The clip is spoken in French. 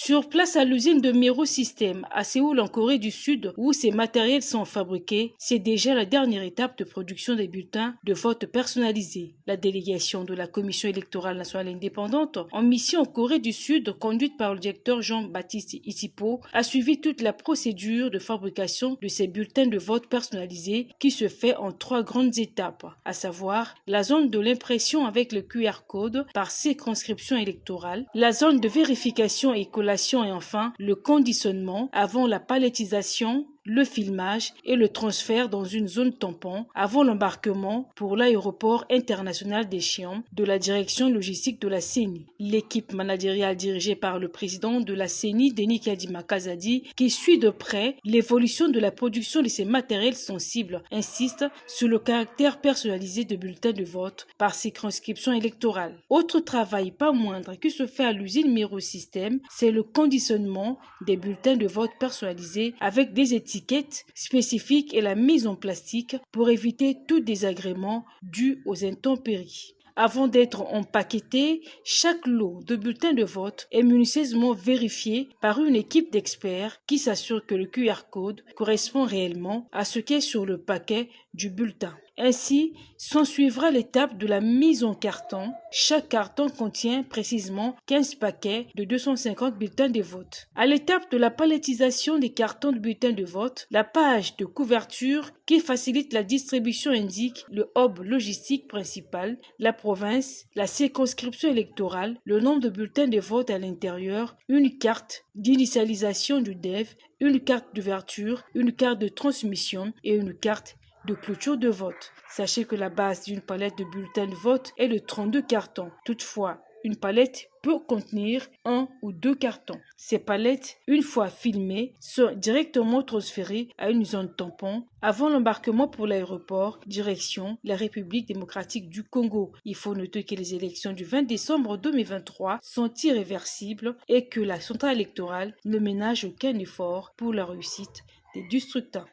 Sur place à l'usine de Mero-System à Séoul en Corée du Sud où ces matériels sont fabriqués, c'est déjà la dernière étape de production des bulletins de vote personnalisés. La délégation de la Commission électorale nationale indépendante en mission en Corée du Sud, conduite par le directeur Jean-Baptiste Issipo, a suivi toute la procédure de fabrication de ces bulletins de vote personnalisés qui se fait en 3 grandes étapes, à savoir la zone de l'impression avec le QR code par circonscription électorale, la zone de vérification et collation et enfin le conditionnement avant la palettisation, le filmage et le transfert dans une zone tampon avant l'embarquement pour l'aéroport international d'Échiam de la direction logistique de la CENI. L'équipe managériale dirigée par le président de la CENI, Denis Kadima Kazadi, qui suit de près l'évolution de la production de ces matériels sensibles, insiste sur le caractère personnalisé de bulletins de vote par circonscription électorale. Autre travail pas moindre qui se fait à l'usine Mero-System, c'est le conditionnement des bulletins de vote personnalisés avec des étiquettes spécifiques et la mise en plastique pour éviter tout désagrément dû aux intempéries. Avant d'être empaqueté, chaque lot de bulletins de vote est minutieusement vérifié par une équipe d'experts qui s'assure que le QR code correspond réellement à ce qui est sur le paquet du bulletin. Ainsi, s'ensuivra l'étape de la mise en carton. Chaque carton contient précisément 15 paquets de 250 bulletins de vote. À l'étape de la palettisation des cartons de bulletins de vote, la page de couverture qui facilite la distribution indique le hub logistique principal, la province, la circonscription électorale, le nombre de bulletins de vote à l'intérieur, une carte d'initialisation du DEV, une carte d'ouverture, une carte de transmission et une carte de clôture de vote. Sachez que la base d'une palette de bulletins de vote est de 32 cartons. Toutefois, une palette peut contenir 1 ou 2 cartons. Ces palettes, une fois filmées, sont directement transférées à une zone tampon avant l'embarquement pour l'aéroport, direction la République démocratique du Congo. Il faut noter que les élections du 20 décembre 2023 sont irréversibles et que la centrale électorale ne ménage aucun effort pour la réussite des scrutins.